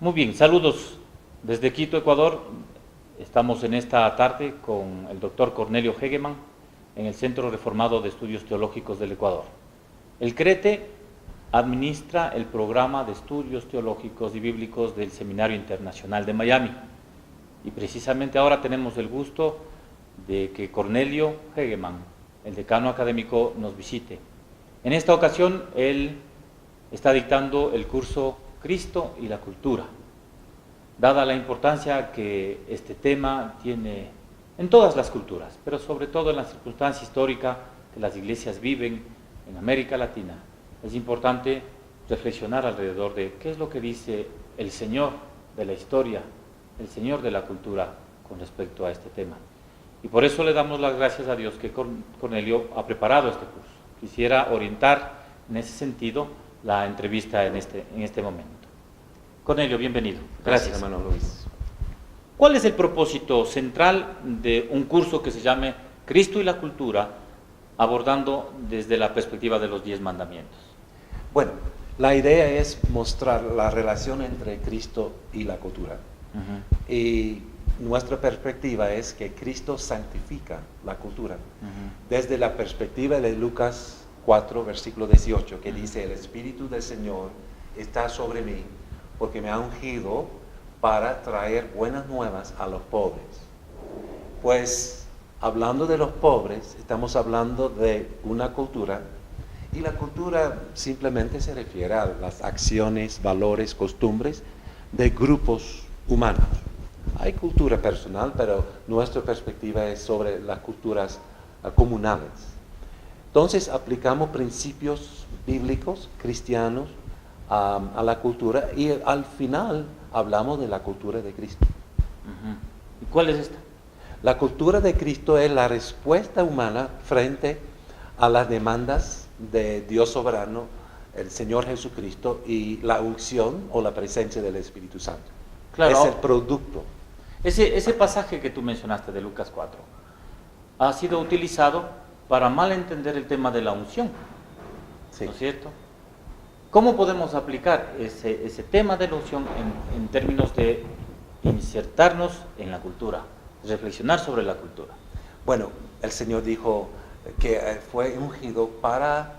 Muy bien, saludos desde Quito, Ecuador. Estamos en esta tarde con el doctor Cornelio Hegeman en el Centro Reformado de Estudios Teológicos del Ecuador. El CRETE administra el programa de estudios teológicos y bíblicos del Seminario Internacional de Miami. Y precisamente ahora tenemos el gusto de que Cornelio Hegeman, el decano académico, nos visite. En esta ocasión, él está dictando el curso Cristo y la cultura. Dada la importancia que este tema tiene en todas las culturas, pero sobre todo en la circunstancia histórica que las iglesias viven en América Latina, es importante reflexionar alrededor de qué es lo que dice el Señor de la historia, el Señor de la cultura con respecto a este tema. Y por eso le damos las gracias a Dios que Cornelio ha preparado este curso. Quisiera orientar en ese sentido la entrevista en este momento. Cornelio, bienvenido. Gracias, hermano Luis. ¿Cuál es el propósito central de un curso que se llame Cristo y la cultura, abordando desde la perspectiva de los 10 mandamientos? Bueno, la idea es mostrar la relación entre Cristo y la cultura. Y nuestra perspectiva es que Cristo santifica la cultura. Desde la perspectiva de Lucas 4, versículo 18, que dice: el Espíritu del Señor está sobre mí, porque me ha ungido para traer buenas nuevas a los pobres. Pues, hablando de los pobres, estamos hablando de una cultura, y la cultura simplemente se refiere a las acciones, valores, costumbres de grupos humanos. Hay cultura personal, pero nuestra perspectiva es sobre las culturas comunales. Entonces aplicamos principios bíblicos, cristianos, a la cultura, y al final hablamos de la cultura de Cristo. ¿Y cuál es esta? La cultura de Cristo es la respuesta humana frente a las demandas de Dios soberano, el Señor Jesucristo, y la unción o la presencia del Espíritu Santo. Claro, es el producto. Ese pasaje que tú mencionaste de Lucas 4 ha sido utilizado para malentender el tema de la unción, Sí. ¿no es cierto? ¿Cómo podemos aplicar ese tema de la unción en términos de insertarnos en la cultura, reflexionar sobre la cultura? Bueno, el Señor dijo que fue ungido para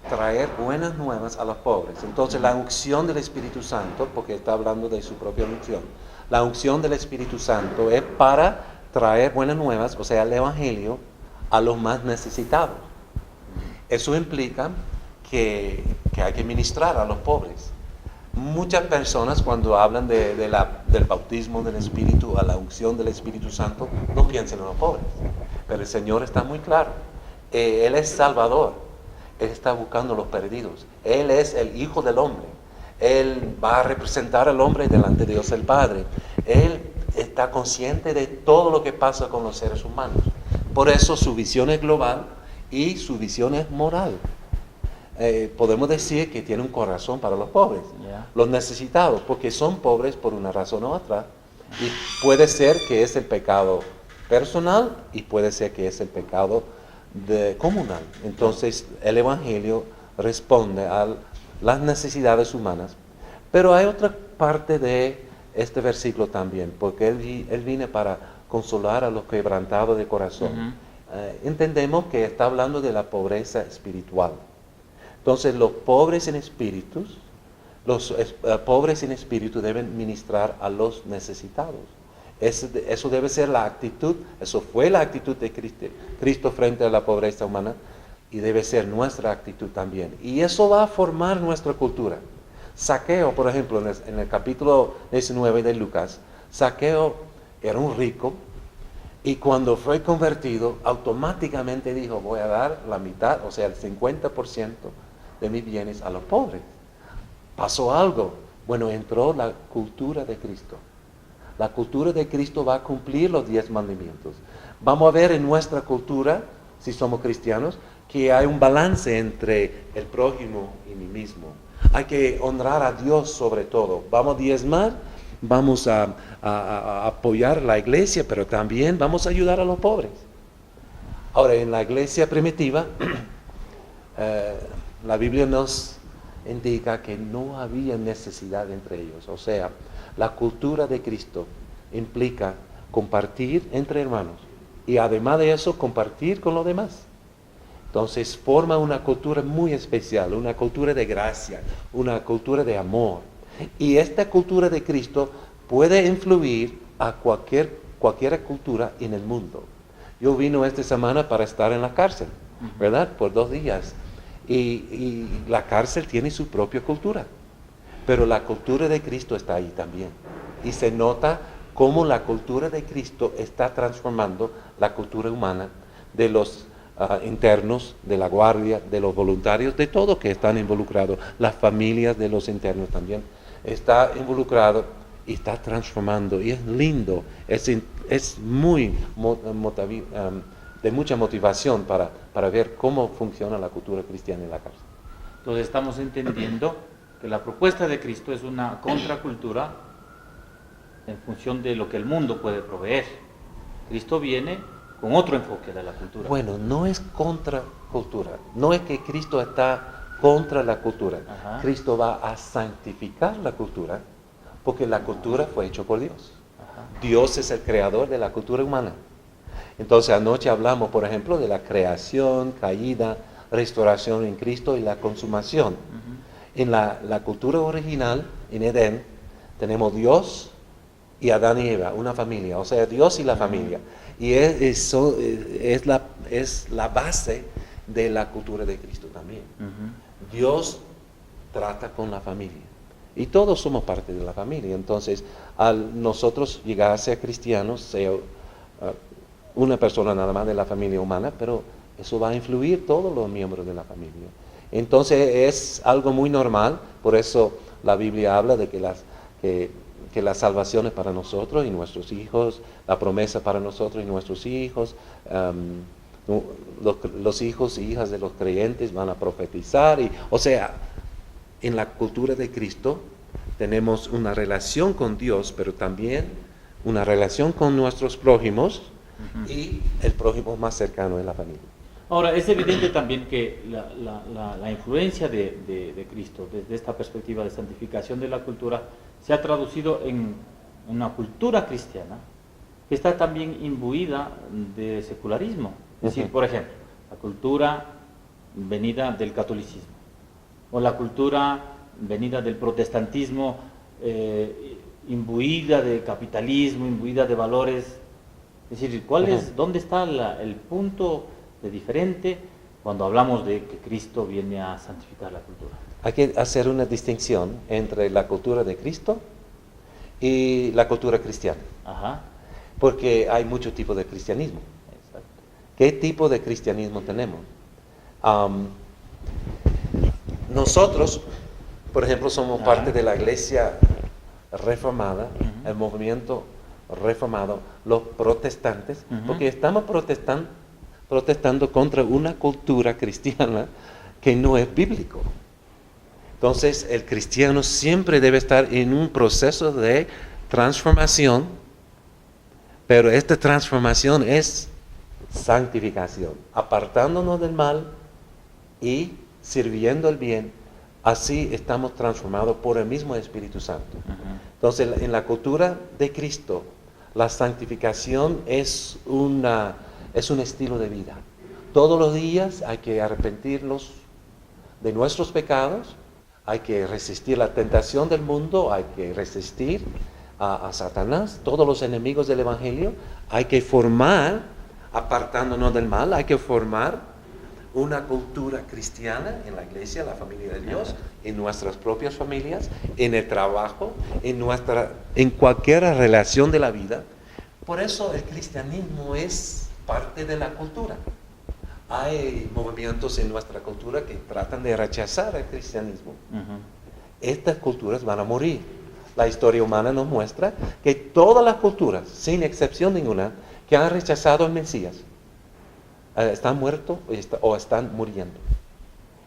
traer buenas nuevas a los pobres. Entonces la unción del Espíritu Santo, porque está hablando de su propia unción, la unción del Espíritu Santo es para traer buenas nuevas, o sea, el Evangelio, a los más necesitados. Eso implica que hay que ministrar a los pobres. Muchas personas, cuando hablan del bautismo del Espíritu, a la unción del Espíritu Santo, no piensan en los pobres. Pero el Señor está muy claro. Él es Salvador. Él está buscando a los perdidos. Él es el Hijo del Hombre. Él va a representar al hombre delante de Dios el Padre. Él está consciente de todo lo que pasa con los seres humanos. Por eso su visión es global y su visión es moral. Podemos decir que tiene un corazón para los pobres, los necesitados, porque son pobres por una razón u otra. Y puede ser que es el pecado personal y puede ser que es el pecado comunal. Entonces el Evangelio responde a las necesidades humanas. Pero hay otra parte de este versículo también, porque él vino para consolar a los quebrantados de corazón. Entendemos que está hablando de la pobreza espiritual. Entonces los pobres en espíritu deben ministrar a los necesitados. Eso debe ser la actitud, eso fue la actitud de Cristo frente a la pobreza humana, y debe ser nuestra actitud también. Y eso va a formar nuestra cultura. Zaqueo, por ejemplo, en el capítulo 19 de Lucas, Zaqueo era un rico, y cuando fue convertido, automáticamente dijo: voy a dar la mitad, o sea, el 50% de mis bienes a los pobres. Pasó algo. Bueno, entró la cultura de Cristo. La cultura de Cristo va a cumplir los 10 mandamientos. Vamos a ver en nuestra cultura, si somos cristianos, que hay un balance entre el prójimo y mí mismo. Hay que honrar a Dios sobre todo. Vamos a diezmar, vamos a apoyar la iglesia, pero también vamos a ayudar a los pobres. Ahora, en la iglesia primitiva, la Biblia nos indica que no había necesidad entre ellos. O sea, la cultura de Cristo implica compartir entre hermanos y además de eso compartir con los demás. Entonces forma una cultura muy especial, una cultura de gracia, una cultura de amor. Y esta cultura de Cristo puede influir a cualquier cultura en el mundo. Yo vine esta semana para estar en la cárcel, ¿verdad? Por 2 días. Y la cárcel tiene su propia cultura. Pero la cultura de Cristo está ahí también. Y se nota cómo la cultura de Cristo está transformando la cultura humana de los internos, de la guardia, de los voluntarios, de todos que están involucrados. Las familias de los internos también está involucrado y está transformando. Y es lindo, es muy de mucha motivación para ver cómo funciona la cultura cristiana en la cárcel. Entonces estamos entendiendo que la propuesta de Cristo es una contracultura en función de lo que el mundo puede proveer. Cristo viene con otro enfoque de la cultura. Bueno, no es contracultura, no es que Cristo está contra la cultura. Ajá. Cristo va a santificar la cultura porque la cultura fue hecha por Dios. Ajá. Dios es el creador de la cultura humana. Entonces anoche hablamos, por ejemplo, de la creación, caída, restauración en Cristo y la consumación. En la cultura original, en Edén, tenemos Dios y Adán y Eva, una familia, o sea, Dios y la familia. Y eso es la base de la cultura de Cristo también. Dios trata con la familia. Y todos somos parte de la familia. Entonces, al nosotros llegar a ser cristianos, sea una persona nada más de la familia humana, pero eso va a influir todos los miembros de la familia. Entonces es algo muy normal, por eso la Biblia habla de que la salvación es para nosotros y nuestros hijos, la promesa para nosotros y nuestros hijos, los hijos y hijas de los creyentes van a profetizar. O sea, en la cultura de Cristo tenemos una relación con Dios, pero también una relación con nuestros prójimos y el prójimo más cercano es la familia. Ahora, es evidente también que la influencia de Cristo, desde esta perspectiva de santificación de la cultura, se ha traducido en una cultura cristiana que está también imbuida de secularismo. Es decir, por ejemplo, la cultura venida del catolicismo o la cultura venida del protestantismo, imbuida de capitalismo, imbuida de valores. Es decir, ¿dónde está el punto de diferente cuando hablamos de que Cristo viene a santificar la cultura? Hay que hacer una distinción entre la cultura de Cristo y la cultura cristiana. Ajá. Porque hay muchos tipos de cristianismo. Exacto. ¿Qué tipo de cristianismo tenemos? Nosotros, por ejemplo, somos parte de la iglesia reformada, el movimiento reformado, los protestantes, porque estamos protestando contra una cultura cristiana que no es bíblico. Entonces, el cristiano siempre debe estar en un proceso de transformación, pero esta transformación es santificación, apartándonos del mal y sirviendo el bien. Así estamos transformados por el mismo Espíritu Santo. Entonces, en la cultura de Cristo, la santificación es un estilo de vida. Todos los días hay que arrepentirnos de nuestros pecados, hay que resistir la tentación del mundo, hay que resistir a Satanás, todos los enemigos del Evangelio. Hay que formar, apartándonos del mal, hay que formar una cultura cristiana en la iglesia, la familia de Dios, en nuestras propias familias, en el trabajo, en cualquier relación de la vida. Por eso el cristianismo es parte de la cultura. Hay movimientos en nuestra cultura que tratan de rechazar el cristianismo. Estas culturas van a morir. La historia humana nos muestra que todas las culturas, sin excepción ninguna, que han rechazado al Mesías, están muertos o están muriendo.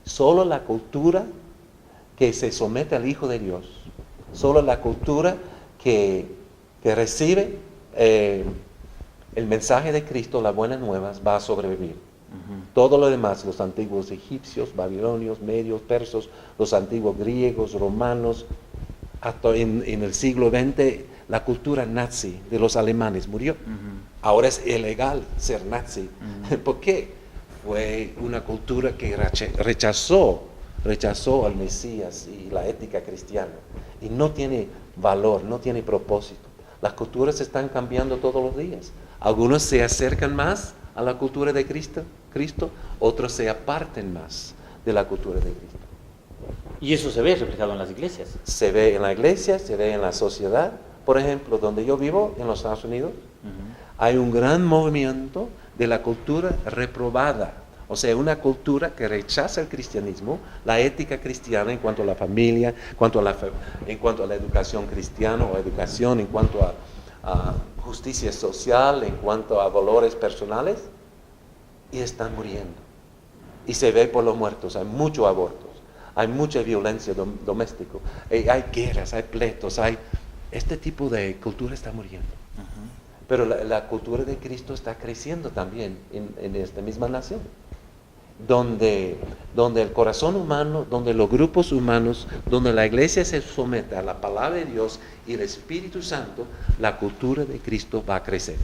Solo la cultura que se somete al Hijo de Dios, solo la cultura que recibe el mensaje de Cristo, las buenas nuevas, va a sobrevivir. Todo lo demás, los antiguos egipcios, babilonios, medios, persos, los antiguos griegos, romanos, hasta en el siglo XX, la cultura nazi de los alemanes murió. Ahora es ilegal ser nazi. ¿Por qué? Fue una cultura que rechazó al Mesías y la ética cristiana. Y no tiene valor, no tiene propósito. Las culturas están cambiando todos los días. Algunos se acercan más a la cultura de Cristo, otros se aparten más de la cultura de Cristo. Y eso se ve reflejado en las iglesias. Se ve en la iglesia, se ve en la sociedad. Por ejemplo, donde yo vivo, en los Estados Unidos, hay un gran movimiento de la cultura reprobada. O sea, una cultura que rechaza el cristianismo, la ética cristiana en cuanto a la familia, en cuanto a la educación cristiana o educación, en cuanto a justicia social, en cuanto a valores personales, y están muriendo. Y se ve por los muertos, hay muchos abortos, hay mucha violencia doméstica, hay guerras, hay pleitos, este tipo de cultura está muriendo. Pero la cultura de Cristo está creciendo también en esta misma nación, donde el corazón humano, donde los grupos humanos, donde la iglesia se somete a la palabra de Dios y el Espíritu Santo, la cultura de Cristo va a crecer.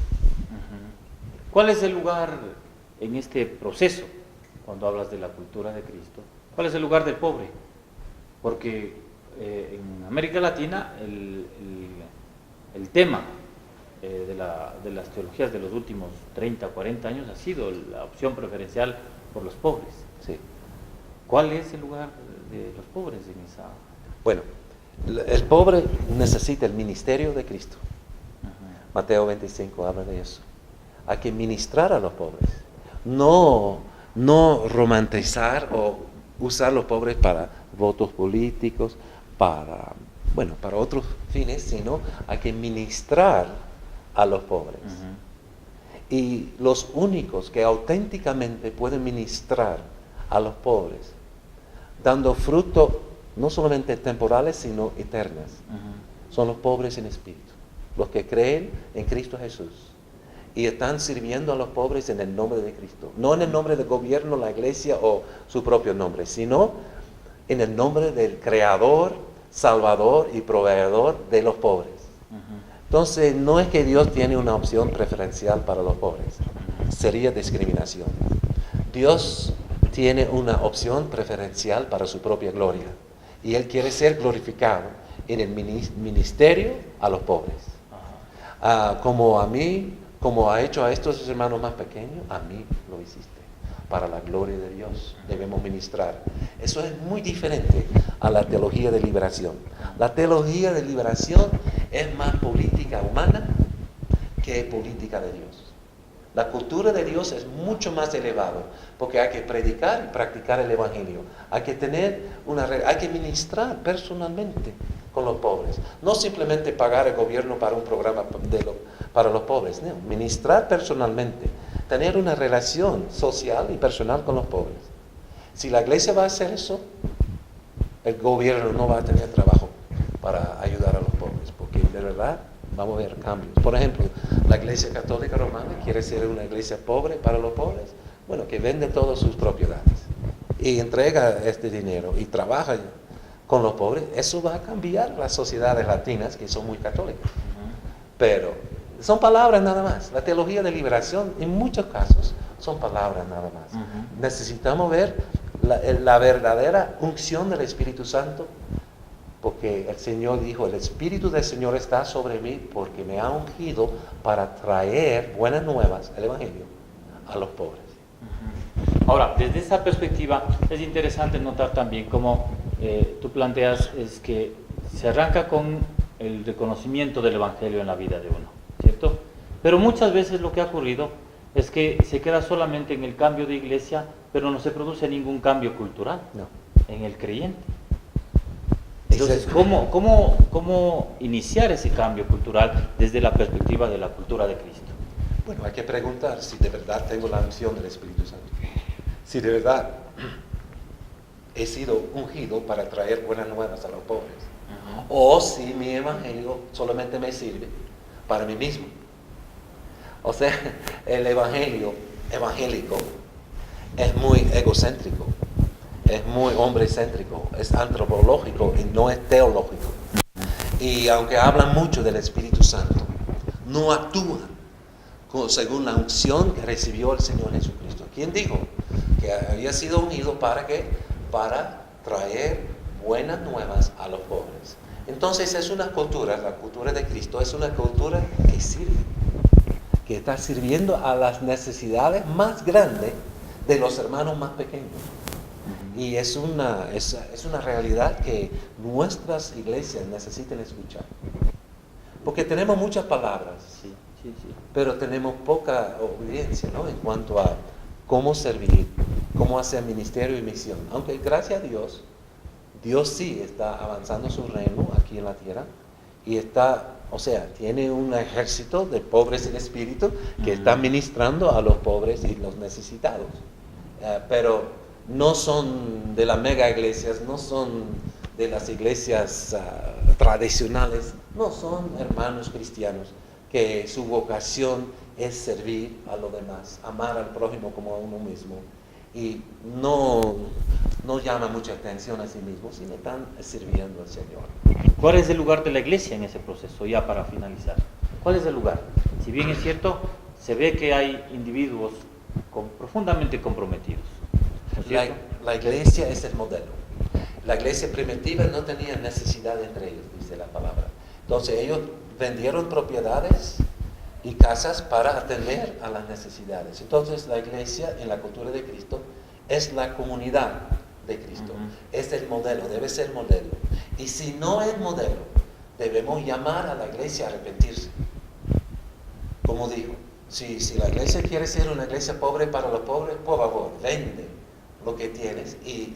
¿Cuál es el lugar en este proceso, cuando hablas de la cultura de Cristo? ¿Cuál es el lugar del pobre? Porque en América Latina el tema de las teologías de los últimos 30 o 40 años ha sido la opción preferencial por los pobres. Sí. ¿Cuál es el lugar de los pobres en esa? Bueno, el pobre necesita el ministerio de Cristo. Mateo 25 habla de eso. Hay que ministrar a los pobres. No romantizar o usar a los pobres para votos políticos, para otros fines, sino hay que ministrar a los pobres. Y los únicos que auténticamente pueden ministrar a los pobres, dando fruto no solamente temporales, sino eternas, son los pobres en espíritu, los que creen en Cristo Jesús y están sirviendo a los pobres en el nombre de Cristo, no en el nombre del gobierno, la iglesia o su propio nombre, sino en el nombre del Creador, Salvador y Proveedor de los pobres. Entonces, no es que Dios tiene una opción preferencial para los pobres, sería discriminación. Dios tiene una opción preferencial para su propia gloria y Él quiere ser glorificado en el ministerio a los pobres. Como a mí, como ha hecho a estos hermanos más pequeños, a mí lo hiciste. Para la gloria de Dios debemos ministrar. Eso es muy diferente a la teología de liberación. La teología de liberación es más política humana que política de Dios. La cultura de Dios es mucho más elevada porque hay que predicar y practicar el evangelio. Hay que ministrar personalmente con los pobres. No simplemente pagar al gobierno para un programa para los pobres. No, ministrar personalmente. Tener una relación social y personal con los pobres. Si la iglesia va a hacer eso, el gobierno no va a tener trabajo para ayudar a los pobres, porque de verdad vamos a ver cambios. Por ejemplo, la iglesia católica romana quiere ser una iglesia pobre para los pobres, bueno, que vende todas sus propiedades y entrega este dinero y trabaja con los pobres. Eso va a cambiar las sociedades latinas que son muy católicas. Pero son palabras nada más. La teología de liberación en muchos casos son palabras nada más. Necesitamos ver la verdadera unción del Espíritu Santo, porque el Señor dijo, el Espíritu del Señor está sobre mí porque me ha ungido para traer buenas nuevas, el Evangelio, a los pobres. Ahora, desde esa perspectiva es interesante notar también cómo tú planteas es que se arranca con el reconocimiento del Evangelio en la vida de uno, ¿cierto? Pero muchas veces lo que ha ocurrido es que se queda solamente en el cambio de iglesia, pero no se produce ningún cambio cultural en el creyente. Entonces, ¿cómo iniciar ese cambio cultural desde la perspectiva de la cultura de Cristo? Bueno, hay que preguntar si de verdad tengo la unción del Espíritu Santo. Si de verdad he sido ungido para traer buenas nuevas a los pobres. O si mi evangelio solamente me sirve para mí mismo. O sea, el evangelio evangélico es muy egocéntrico, es muy hombre-céntrico, es antropológico y no es teológico. Y aunque hablan mucho del Espíritu Santo, no actúan según la unción que recibió el Señor Jesucristo. ¿Quién dijo? Que había sido ungido ¿para qué? Para traer buenas nuevas a los pobres. Entonces es una cultura, la cultura de Cristo es una cultura que sirve, que está sirviendo a las necesidades más grandes de los hermanos más pequeños. Y es una realidad que nuestras iglesias necesitan escuchar. Porque tenemos muchas palabras, Sí. pero tenemos poca obediencia, ¿no? En cuanto a cómo servir, cómo hacer ministerio y misión. Aunque gracias a Dios, Dios sí está avanzando su reino aquí en la tierra y tiene un ejército de pobres en espíritu que está ministrando a los pobres y los necesitados. Pero no son de las mega iglesias, no son de las iglesias tradicionales, no son hermanos cristianos que su vocación es servir a los demás, amar al prójimo como a uno mismo, y no llama mucha atención a sí mismos, sino están sirviendo al Señor. ¿Cuál es el lugar de la iglesia en ese proceso, ya para finalizar? ¿Cuál es el lugar? Si bien es cierto, se ve que hay individuos profundamente comprometidos, ¿no es cierto? La iglesia es el modelo. La iglesia primitiva no tenía necesidad entre ellos, dice la palabra. Entonces ellos vendieron propiedades y casas para atender a las necesidades. Entonces la iglesia en la cultura de Cristo es la comunidad de Cristo. Es el modelo, debe ser modelo. Y si no es modelo, debemos llamar a la iglesia a arrepentirse. Como digo, si la iglesia quiere ser una iglesia pobre para los pobres, por favor, vende lo que tienes y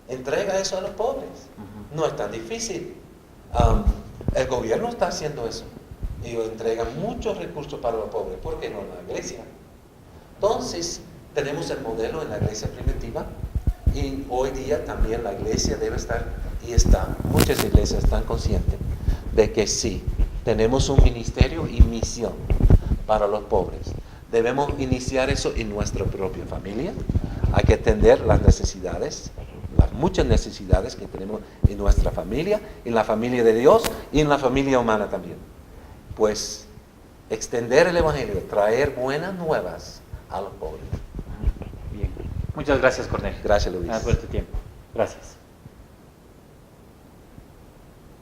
entrega eso a los pobres. No es tan difícil. El gobierno está haciendo eso. Ellos entregan muchos recursos para los pobres. ¿Por qué no la iglesia? Entonces, tenemos el modelo en la iglesia primitiva y hoy día también la iglesia debe estar, muchas iglesias están conscientes de que sí, tenemos un ministerio y misión para los pobres. Debemos iniciar eso en nuestra propia familia. Hay que atender las necesidades, las muchas necesidades que tenemos en nuestra familia, en la familia de Dios y en la familia humana también. Pues extender el evangelio, traer buenas nuevas a los pobres. Bien. Muchas gracias, Cornelio. Gracias, Luis. Por este tiempo. Gracias.